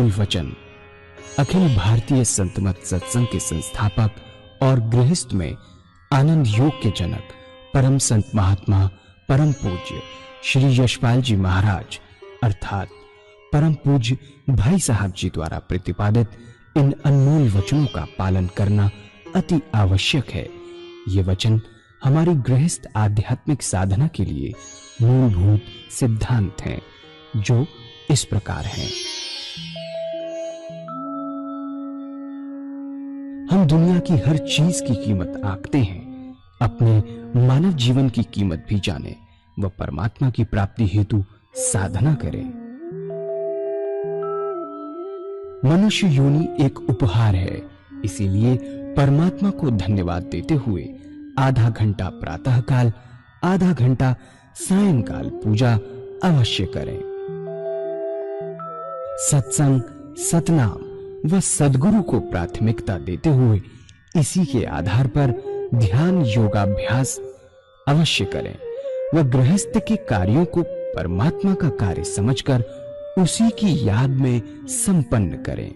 अनमोल वचन अखिल भारतीय संत मत सत्संग के संस्थापक और गृहस्थ में आनंद योग के जनक परम संत महात्मा परम पूज्य श्री यशपाल जी महाराज अर्थात परम पूज्य भाई साहब जी द्वारा प्रतिपादित इन अनमोल वचनों का पालन करना अति आवश्यक है। ये वचन हमारी गृहस्थ आध्यात्मिक साधना के लिए मूलभूत सिद्धांत हैं, जो इस प्रकार हैं। हम दुनिया की हर चीज की कीमत आंकते हैं, अपने मानव जीवन की कीमत भी जाने व परमात्मा की प्राप्ति हेतु साधना करें। मनुष्य योनि एक उपहार है, इसीलिए परमात्मा को धन्यवाद देते हुए आधा घंटा प्रातःकाल, आधा घंटा सायंकाल पूजा अवश्य करें। सत्संग, सतनाम व सद्गुरु को प्राथमिकता देते हुए इसी के आधार पर ध्यान योगाभ्यास अवश्य करें व गृहस्थ के कार्यों को परमात्मा का कार्य समझकर उसी की याद में संपन्न करें।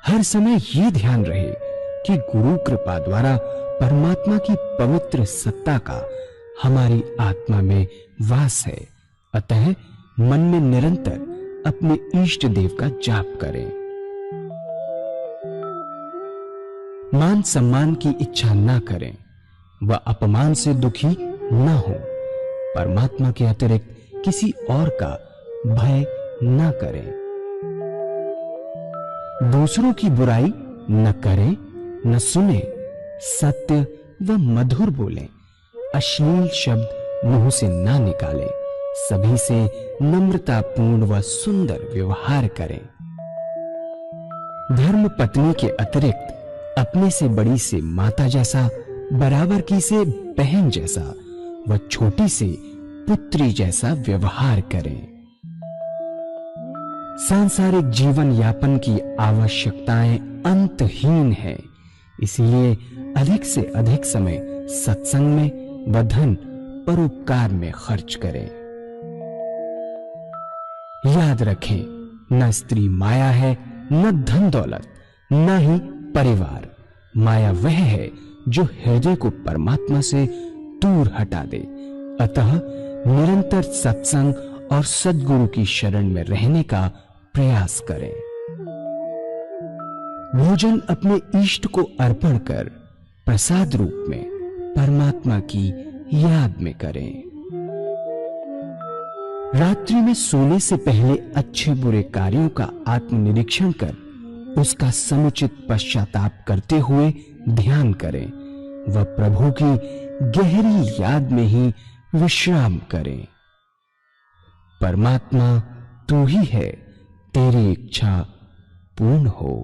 हर समय ये ध्यान रहे कि गुरु कृपा द्वारा परमात्मा की पवित्र सत्ता का हमारी आत्मा में वास है, अतः मन में निरंतर अपने इष्ट देव का जाप करें। मान सम्मान की इच्छा न करें व अपमान से दुखी न हो। परमात्मा के अतिरिक्त किसी और का भय न करें। दूसरों की बुराई न करें, न सुने, सत्य व मधुर बोलें, अश्लील शब्द मुंह से ना निकालें, सभी से नम्रतापूर्ण व सुंदर व्यवहार करें। धर्म पत्नी के अतिरिक्त अपने से बड़ी से माता जैसा, बराबर की से बहन जैसा व छोटी से पुत्री जैसा व्यवहार करें। सांसारिक जीवन यापन की आवश्यकताएं अंतहीन है, इसलिए अधिक से अधिक समय सत्संग में व धन परोपकार में खर्च करें। याद रखें, न स्त्री माया है, न धन दौलत, न ही परिवार। माया वह है जो हृदय को परमात्मा से दूर हटा दे। अतः निरंतर सत्संग और सद्गुरु की शरण में रहने का प्रयास करें। भोजन अपने इष्ट को अर्पण कर प्रसाद रूप में परमात्मा की याद में करें। रात्रि में सोने से पहले अच्छे बुरे कार्यों का आत्मनिरीक्षण कर उसका समुचित पश्चाताप करते हुए ध्यान करें व प्रभु की गहरी याद में ही विश्राम करें। परमात्मा तू ही है, तेरी इच्छा पूर्ण हो।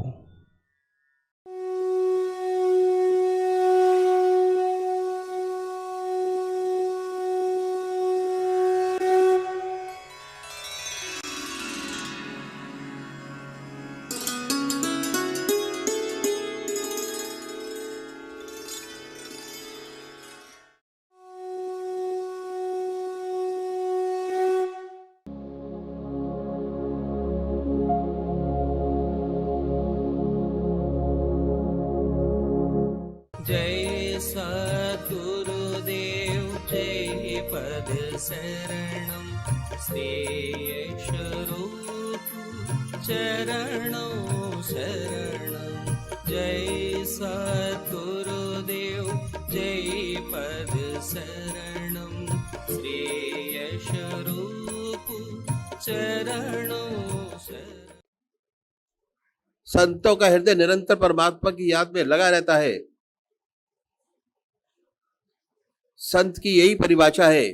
जय सद्गुरुदेव जय पद शरणम श्रेयस रूप चरणों शरणम। जय सद्गुरुदेव जय पद शरणम श्रेयस रूप चरणों शरणम। संतों का हृदय निरंतर परमात्मा की याद में लगा रहता है। संत की यही परिभाषा है,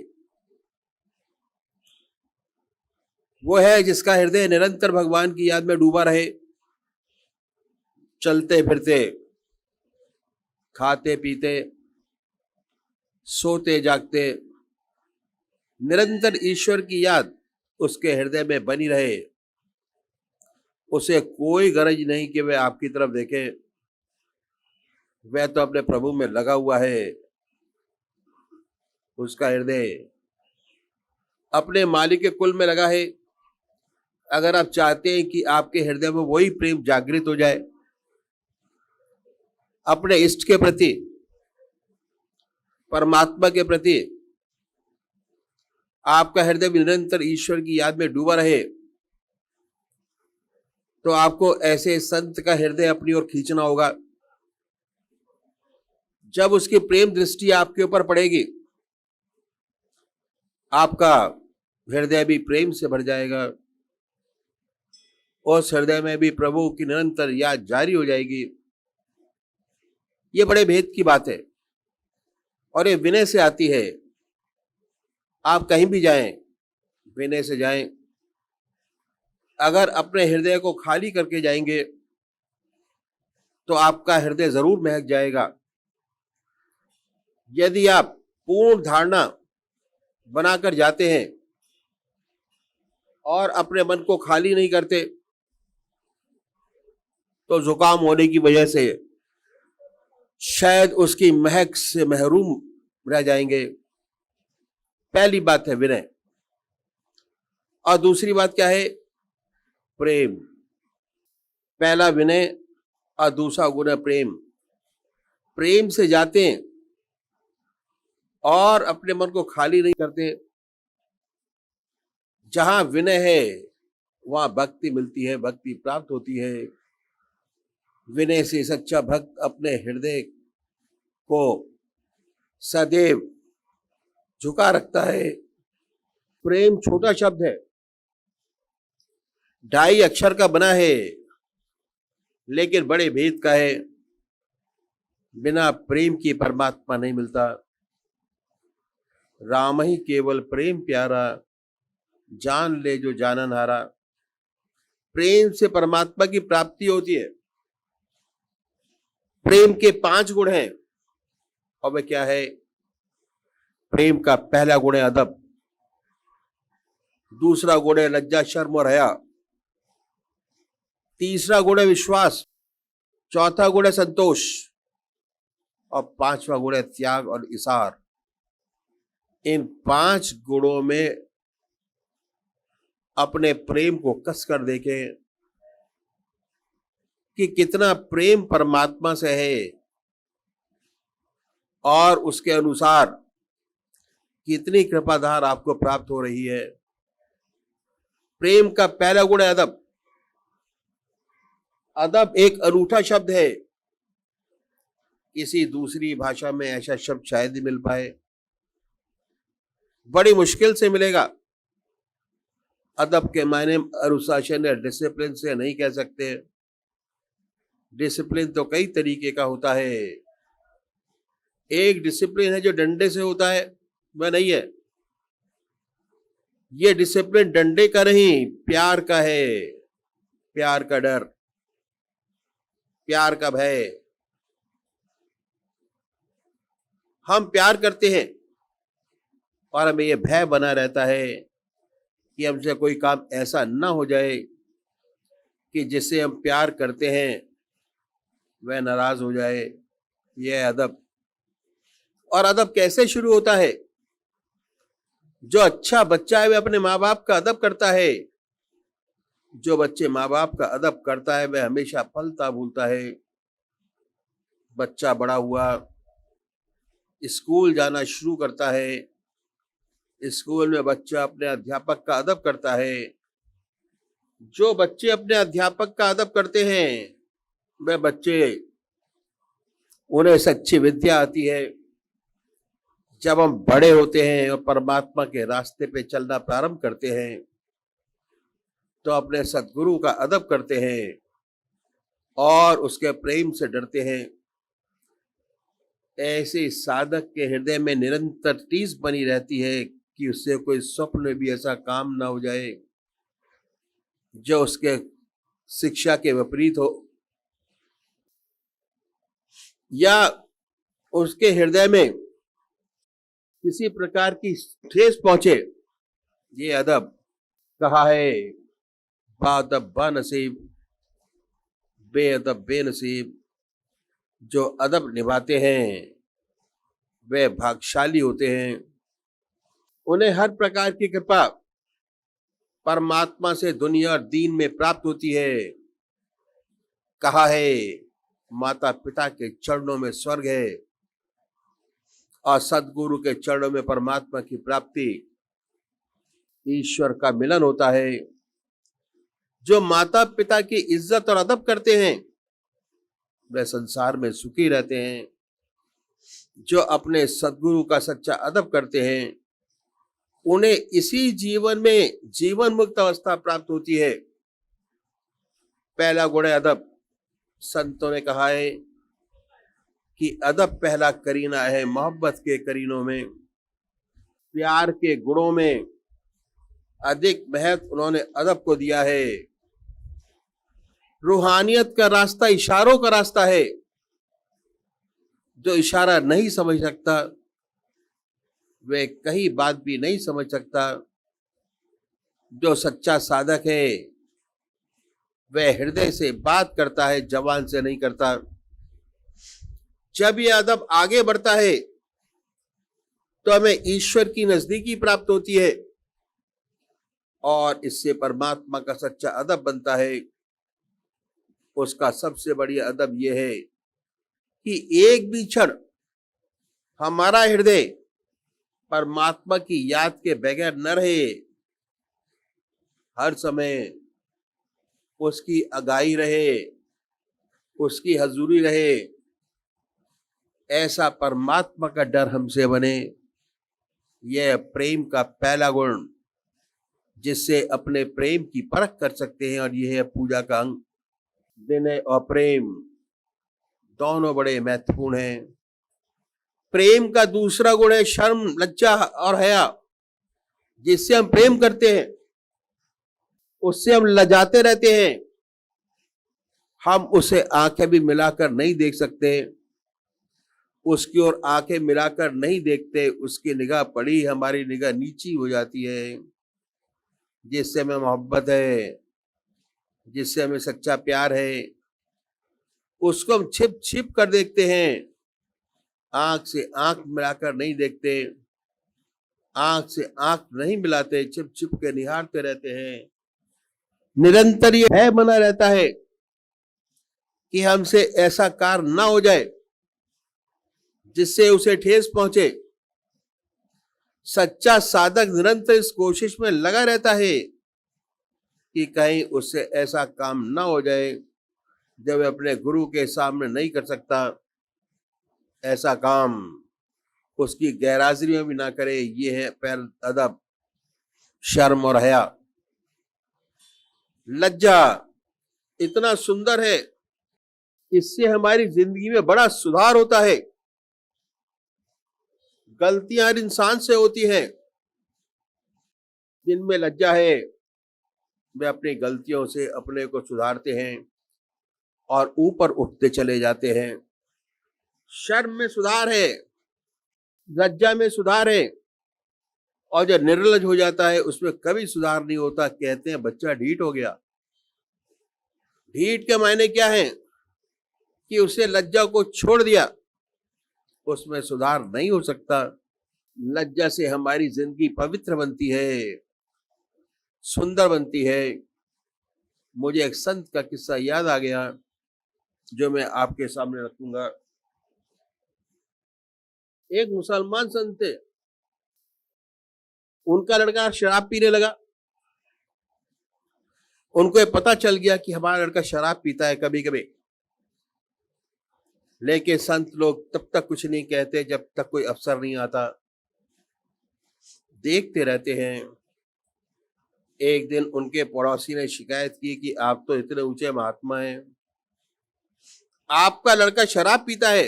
वो है जिसका हृदय निरंतर भगवान की याद में डूबा रहे। चलते फिरते, खाते पीते, सोते जागते निरंतर ईश्वर की याद उसके हृदय में बनी रहे। उसे कोई गरज नहीं कि वह आपकी तरफ देखे, वह तो अपने प्रभु में लगा हुआ है। उसका हृदय अपने मालिक के कुल में लगा है। अगर आप चाहते हैं कि आपके हृदय में वही प्रेम जागृत हो जाए अपने इष्ट के प्रति, परमात्मा के प्रति, आपका हृदय निरंतर ईश्वर की याद में डूबा रहे, तो आपको ऐसे संत का हृदय अपनी ओर खींचना होगा। जब उसकी प्रेम दृष्टि आपके ऊपर पड़ेगी, आपका हृदय भी प्रेम से भर जाएगा, उस हृदय में भी प्रभु की निरंतर याद जारी हो जाएगी। ये बड़े भेद की बात है और ये विनय से आती है। आप कहीं भी जाएं, विनय से जाएं। अगर अपने हृदय को खाली करके जाएंगे तो आपका हृदय जरूर महक जाएगा। यदि आप पूर्ण धारणा बनाकर जाते हैं और अपने मन को खाली नहीं करते, तो जुकाम होने की वजह से शायद उसकी महक से महरूम रह जाएंगे। पहली बात है विनय, और दूसरी बात क्या है? प्रेम। पहला विनय और दूसरा गुण है प्रेम। प्रेम से जाते हैं और अपने मन को खाली नहीं करते। जहां विनय है वहां भक्ति मिलती है, भक्ति प्राप्त होती है। विनय से सच्चा भक्त अपने हृदय को सदैव झुका रखता है। प्रेम छोटा शब्द है, 2.5 अक्षर का बना है, लेकिन बड़े भेद का है। बिना प्रेम की परमात्मा नहीं मिलता। राम ही केवल प्रेम प्यारा, जान ले जो जानन हारा। प्रेम से परमात्मा की प्राप्ति होती है। प्रेम के 5 गुण हैं, और वे क्या है? प्रेम का पहला गुण है अदब, दूसरा गुण है लज्जा शर्म और हया, तीसरा गुण है विश्वास, चौथा गुण है संतोष, और 5वां गुण है त्याग और इसार। इन 5 गुणों में अपने प्रेम को कस कर देखें कि कितना प्रेम परमात्मा से है और उसके अनुसार कितनी कृपाधार आपको प्राप्त हो रही है। प्रेम का पहला गुण है अदब। अदब एक अनूठा शब्द है, किसी दूसरी भाषा में ऐसा शब्द शायद ही मिल पाए, बड़ी मुश्किल से मिलेगा। अदब के मायने अनुशासन या डिसिप्लिन से नहीं कह सकते। डिसिप्लिन तो कई तरीके का होता है। एक डिसिप्लिन है जो डंडे से होता है, वह नहीं है। ये डिसिप्लिन डंडे का नहीं, प्यार का है। प्यार का डर, प्यार का भय। हम प्यार करते हैं और हमें यह भय बना रहता है कि हमसे कोई काम ऐसा ना हो जाए कि जिससे हम प्यार करते हैं वह नाराज हो जाए। यह अदब। और अदब कैसे शुरू होता है? जो अच्छा बच्चा है वह अपने माँ बाप का अदब करता है। जो बच्चे माँ बाप का अदब करता है वह हमेशा फलता फूलता है। बच्चा बड़ा हुआ, स्कूल जाना शुरू करता है। स्कूल में बच्चा अपने अध्यापक का अदब करता है। जो बच्चे अपने अध्यापक का अदब करते हैं वह बच्चे, उन्हें सच्ची विद्या आती है। जब हम बड़े होते हैं और परमात्मा के रास्ते पे चलना प्रारंभ करते हैं तो अपने सद्गुरु का अदब करते हैं और उसके प्रेम से डरते हैं। ऐसे साधक के हृदय में निरंतर टीस बनी रहती है कि उससे कोई स्वप्न में भी ऐसा काम ना हो जाए जो उसके शिक्षा के विपरीत हो, या उसके हृदय में किसी प्रकार की ठेस पहुंचे। ये अदब कहा है, बादब बानसीब, बेअदब बेनसीब। जो अदब निभाते हैं वे भाग्यशाली होते हैं। उन्हें हर प्रकार की कृपा परमात्मा से दुनिया और दीन में प्राप्त होती है। कहा है माता पिता के चरणों में स्वर्ग है और सदगुरु के चरणों में परमात्मा की प्राप्ति, ईश्वर का मिलन होता है। जो माता पिता की इज्जत और अदब करते हैं वे संसार में सुखी रहते हैं। जो अपने सदगुरु का सच्चा अदब करते हैं उन्हें इसी जीवन में जीवन मुक्त अवस्था प्राप्त होती है। पहला गुण है अदब। संतों ने कहा है कि अदब पहला करीना है मोहब्बत के करीनों में। प्यार के गुणों में अधिक महत्व उन्होंने अदब को दिया है। रूहानियत का रास्ता इशारों का रास्ता है। जो इशारा नहीं समझ सकता वे कहीं बात भी नहीं समझ सकता। जो सच्चा साधक है वह हृदय से बात करता है, जबान से नहीं करता। जब यह अदब आगे बढ़ता है तो हमें ईश्वर की नजदीकी प्राप्त होती है और इससे परमात्मा का सच्चा अदब बनता है। उसका सबसे बढ़िया अदब यह है कि एक भी क्षण हमारा हृदय परमात्मा की याद के बगैर न रहे। हर समय उसकी आगाही रहे, उसकी हजूरी रहे। ऐसा परमात्मा का डर हमसे बने। यह प्रेम का पहला गुण जिससे अपने प्रेम की परख कर सकते हैं और यह है पूजा का अंग। विनय और प्रेम दोनों बड़े महत्वपूर्ण हैं। प्रेम का दूसरा गुण है शर्म, लज्जा और हया। जिससे हम प्रेम करते हैं उससे हम लजाते रहते हैं। हम उसे आंखें भी मिलाकर नहीं देख सकते, उसकी ओर आंखें मिलाकर नहीं देखते। उसकी निगाह पड़ी, हमारी निगाह नीची हो जाती है। जिससे हमें मोहब्बत है, जिससे हमें सच्चा प्यार है, उसको हम छिप छिप कर देखते हैं। आंख से आंख मिलाकर नहीं देखते, आंख से आंख नहीं मिलाते, छिप छिप के निहारते रहते हैं। निरंतर ये भय बना रहता है कि हमसे ऐसा कार्य ना हो जाए जिससे उसे ठेस पहुंचे। सच्चा साधक निरंतर इस कोशिश में लगा रहता है कि कहीं उससे ऐसा काम ना हो जाए जब वह अपने गुरु के सामने नहीं कर सकता। ऐसा काम उसकी गैरहाजिरी में भी ना करे। ये है पहला अदब, शर्म और हया। लज्जा इतना सुंदर है, इससे हमारी जिंदगी में बड़ा सुधार होता है। गलतियां हर इंसान से होती हैं। जिनमें लज्जा है वे अपनी गलतियों से अपने को सुधारते हैं और ऊपर उठते चले जाते हैं। शर्म में सुधार है, लज्जा में सुधार है, और जो निर्लज हो जाता है उसमें कभी सुधार नहीं होता। कहते हैं बच्चा ढीठ हो गया। ढीठ के मायने क्या है कि उसे लज्जा को छोड़ दिया, उसमें सुधार नहीं हो सकता। लज्जा से हमारी जिंदगी पवित्र बनती है, सुंदर बनती है। मुझे एक संत का किस्सा याद आ गया जो मैं आपके सामने रखूंगा। एक मुसलमान संत थे, उनका लड़का शराब पीने लगा। उनको ये पता चल गया कि हमारा लड़का शराब पीता है कभी कभी, लेकिन संत लोग तब तक कुछ नहीं कहते जब तक कोई अफसर नहीं आता। देखते रहते हैं। एक दिन उनके पड़ोसी ने शिकायत की कि आप तो इतने ऊंचे महात्मा हैं, आपका लड़का शराब पीता है।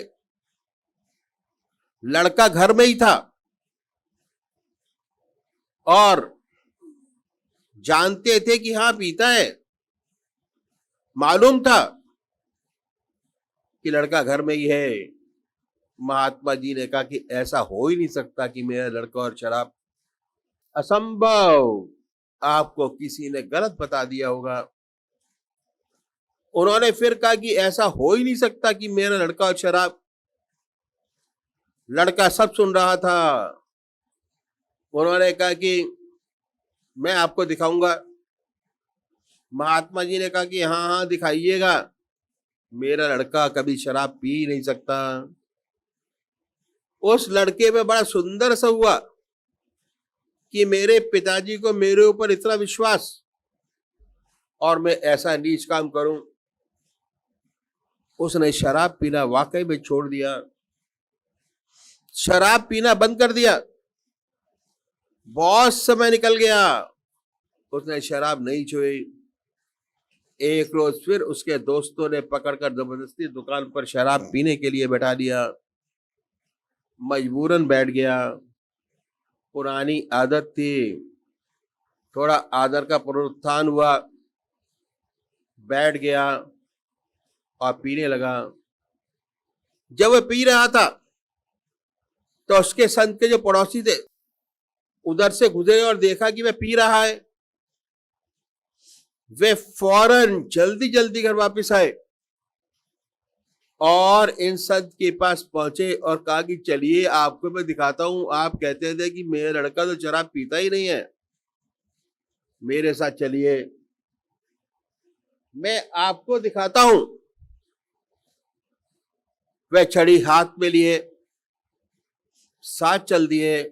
लड़का घर में ही था और जानते थे कि हाँ पीता है। मालूम था कि लड़का घर में ही है। महात्मा जी ने कहा कि ऐसा हो ही नहीं सकता कि मेरा लड़का और शराब, असंभव, आपको किसी ने गलत बता दिया होगा। उन्होंने फिर कहा कि ऐसा हो ही नहीं सकता कि मेरा लड़का और शराब। लड़का सब सुन रहा था। उन्होंने कहा कि मैं आपको दिखाऊंगा। महात्मा जी ने कहा कि हाँ हाँ दिखाइएगा, मेरा लड़का कभी शराब पी नहीं सकता। उस लड़के में बड़ा सुंदर सा हुआ कि मेरे पिताजी को मेरे ऊपर इतना विश्वास, और मैं ऐसा नीच काम करूं। उसने शराब पीना वाकई में छोड़ दिया, शराब पीना बंद कर दिया। बहुत समय निकल गया, उसने शराब नहीं छोड़ी। एक रोज फिर उसके दोस्तों ने पकड़कर जबरदस्ती दुकान पर शराब पीने के लिए बैठा दिया। मजबूरन बैठ गया, पुरानी आदत थी। थोड़ा आदर का पुनरुत्थान हुआ, बैठ गया और पीने लगा। जब वह पी रहा था तो उसके संत के जो पड़ोसी थे उधर से गुजरे और देखा कि वह पी रहा है। वे फौरन जल्दी जल्दी घर वापस आए और इन संत के पास पहुंचे और कहा कि चलिए आपको मैं दिखाता हूं, आप कहते थे कि मेरा लड़का तो शराब पीता ही नहीं है, मेरे साथ चलिए, मैं आपको दिखाता हूं। वह छड़ी हाथ में लिए साथ चल दिए।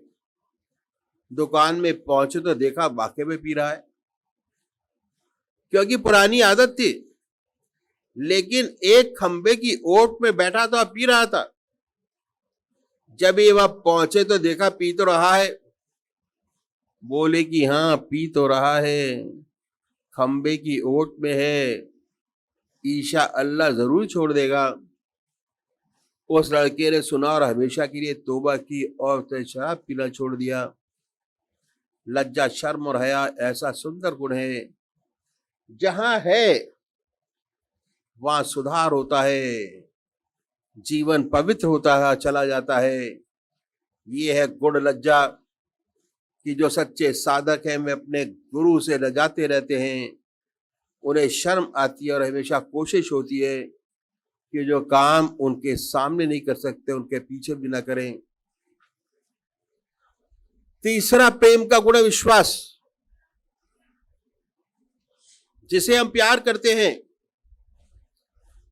दुकान में पहुंचे तो देखा वाकई में पी रहा है, क्योंकि पुरानी आदत थी। लेकिन एक खंबे की ओट में बैठा था, पी रहा था। जब ये वहां पहुंचे तो देखा पी तो रहा है। बोले कि हाँ पी तो रहा है, खंबे की ओट में है, ईशा अल्लाह जरूर छोड़ देगा। उस लड़के ने सुना और हमेशा के लिए तौबा की और उसने शराब पीना छोड़ दिया। लज्जा, शर्म और हया ऐसा सुंदर गुण है, जहां है वहां सुधार होता है, जीवन पवित्र होता है, चला जाता है। ये है गुण लज्जा कि जो सच्चे साधक हैं वे अपने गुरु से लजाते रहते हैं। उन्हें शर्म आती है और हमेशा कोशिश होती है कि जो काम उनके सामने नहीं कर सकते उनके पीछे भी ना करें। तीसरा प्रेम का गुण है विश्वास। जिसे हम प्यार करते हैं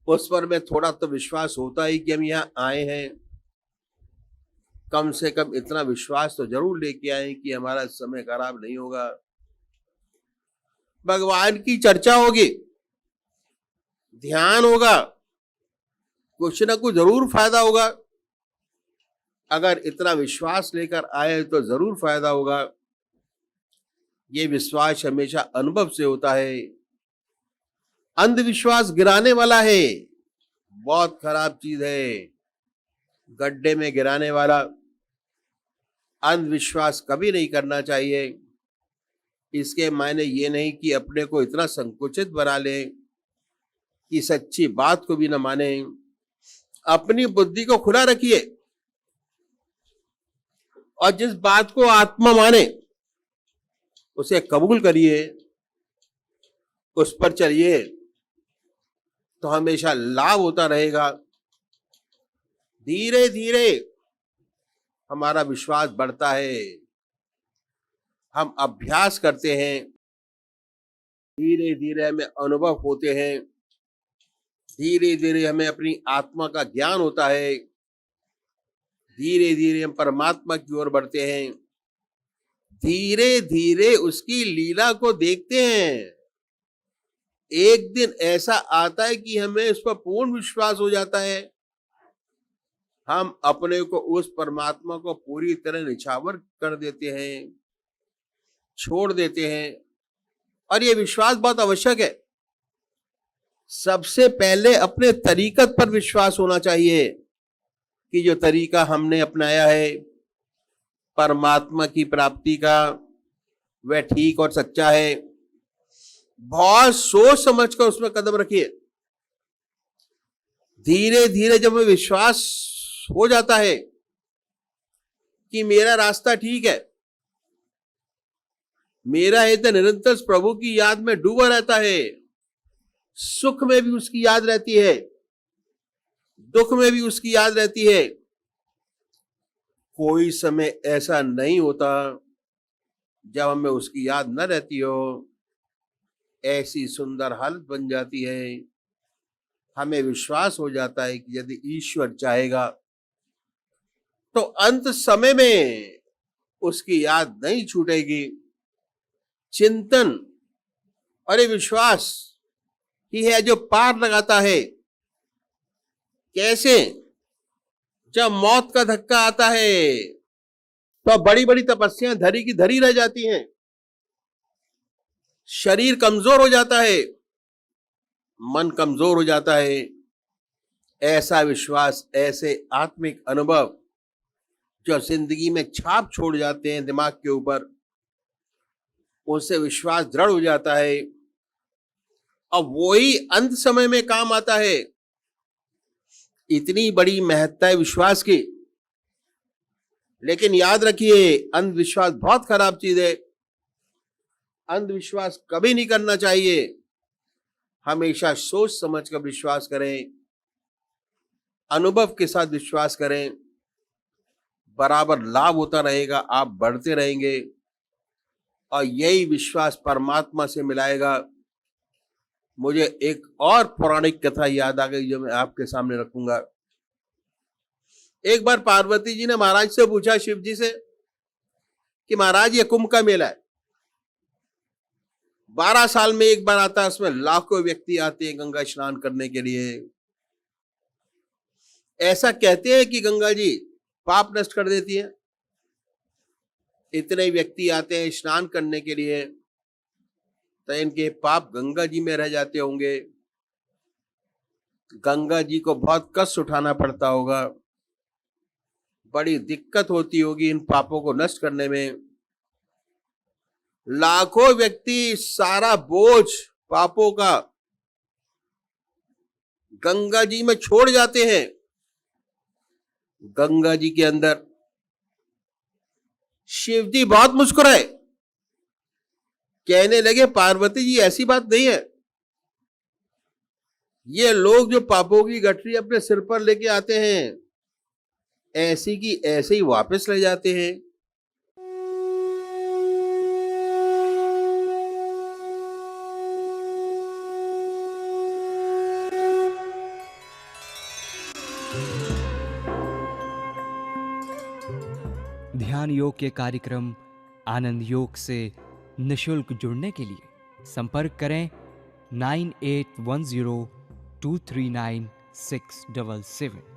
उस पर में थोड़ा तो विश्वास होता ही कि हम यहां आए हैं। कम से कम इतना विश्वास तो जरूर लेके आए कि हमारा समय खराब नहीं होगा, भगवान की चर्चा होगी, ध्यान होगा, कुछ ना कुछ जरूर फायदा होगा। अगर इतना विश्वास लेकर आए तो जरूर फायदा होगा। ये विश्वास हमेशा अनुभव से होता है। अंधविश्वास गिराने वाला है, बहुत खराब चीज है, गड्ढे में गिराने वाला। अंधविश्वास कभी नहीं करना चाहिए। इसके मायने ये नहीं कि अपने को इतना संकुचित बना ले कि सच्ची बात को भी न माने। अपनी बुद्धि को खुला रखिए और जिस बात को आत्मा माने उसे कबूल करिए, उस पर चलिए तो हमेशा लाभ होता रहेगा। धीरे धीरे हमारा विश्वास बढ़ता है, हम अभ्यास करते हैं, धीरे धीरे हमें अनुभव होते हैं, धीरे धीरे हमें अपनी आत्मा का ज्ञान होता है, धीरे धीरे हम परमात्मा की ओर बढ़ते हैं, धीरे धीरे उसकी लीला को देखते हैं। एक दिन ऐसा आता है कि हमें उस पर पूर्ण विश्वास हो जाता है। हम अपने को उस परमात्मा को पूरी तरह निछावर कर देते हैं, छोड़ देते हैं। और ये विश्वास बहुत आवश्यक है। सबसे पहले अपने तरीकत पर विश्वास होना चाहिए कि जो तरीका हमने अपनाया है परमात्मा की प्राप्ति का वह ठीक और सच्चा है। बहुत सोच समझ कर उसमें कदम रखिए। धीरे धीरे जब हमें विश्वास हो जाता है कि मेरा रास्ता ठीक है, मेरा हृदय निरंतर प्रभु की याद में डूबा रहता है, सुख में भी उसकी याद रहती है, दुख में भी उसकी याद रहती है। कोई समय ऐसा नहीं होता जब हमें उसकी याद न रहती हो, ऐसी सुंदर हालत बन जाती है, हमें विश्वास हो जाता है कि यदि ईश्वर चाहेगा तो अंत समय में उसकी याद नहीं छूटेगी। चिंतन और ये विश्वास ही है जो पार लगाता है। कैसे? जब मौत का धक्का आता है तो बड़ी बड़ी तपस्याएं धरी की धरी रह जाती हैं, शरीर कमजोर हो जाता है, मन कमजोर हो जाता है। ऐसा विश्वास, ऐसे आत्मिक अनुभव जो जिंदगी में छाप छोड़ जाते हैं दिमाग के ऊपर, उससे विश्वास दृढ़ हो जाता है। अब वही अंत समय में काम आता है। इतनी बड़ी महत्ता है विश्वास की। लेकिन याद रखिए, अंधविश्वास बहुत खराब चीज है। अंधविश्वास कभी नहीं करना चाहिए। हमेशा सोच समझ कर विश्वास करें, अनुभव के साथ विश्वास करें। बराबर लाभ होता रहेगा, आप बढ़ते रहेंगे और यही विश्वास परमात्मा से मिलाएगा। मुझे एक और पौराणिक कथा याद आ गई जो मैं आपके सामने रखूंगा। एक बार पार्वती जी ने महाराज से पूछा, शिव जी से, कि महाराज ये कुंभ का मेला है, 12 साल में एक बार आता है, उसमें लाखों व्यक्ति आते हैं गंगा स्नान करने के लिए। ऐसा कहते हैं कि गंगा जी पाप नष्ट कर देती है। इतने व्यक्ति आते हैं स्नान करने के लिए, तो इनके पाप गंगा जी में रह जाते होंगे। गंगा जी को बहुत कष्ट उठाना पड़ता होगा, बड़ी दिक्कत होती होगी इन पापों को नष्ट करने में। लाखों व्यक्ति सारा बोझ पापों का गंगा जी में छोड़ जाते हैं। गंगा जी के अंदर शिव जी बहुत मुस्कुराए, कहने लगे, पार्वती जी ऐसी बात नहीं है। ये लोग जो पापों की गठरी अपने सिर पर लेके आते हैं, ऐसी की ऐसे ही वापस ले जाते हैं। ध्यान योग के कार्यक्रम आनंद योग से निशुल्क जुड़ने के लिए संपर्क करें 9810239677।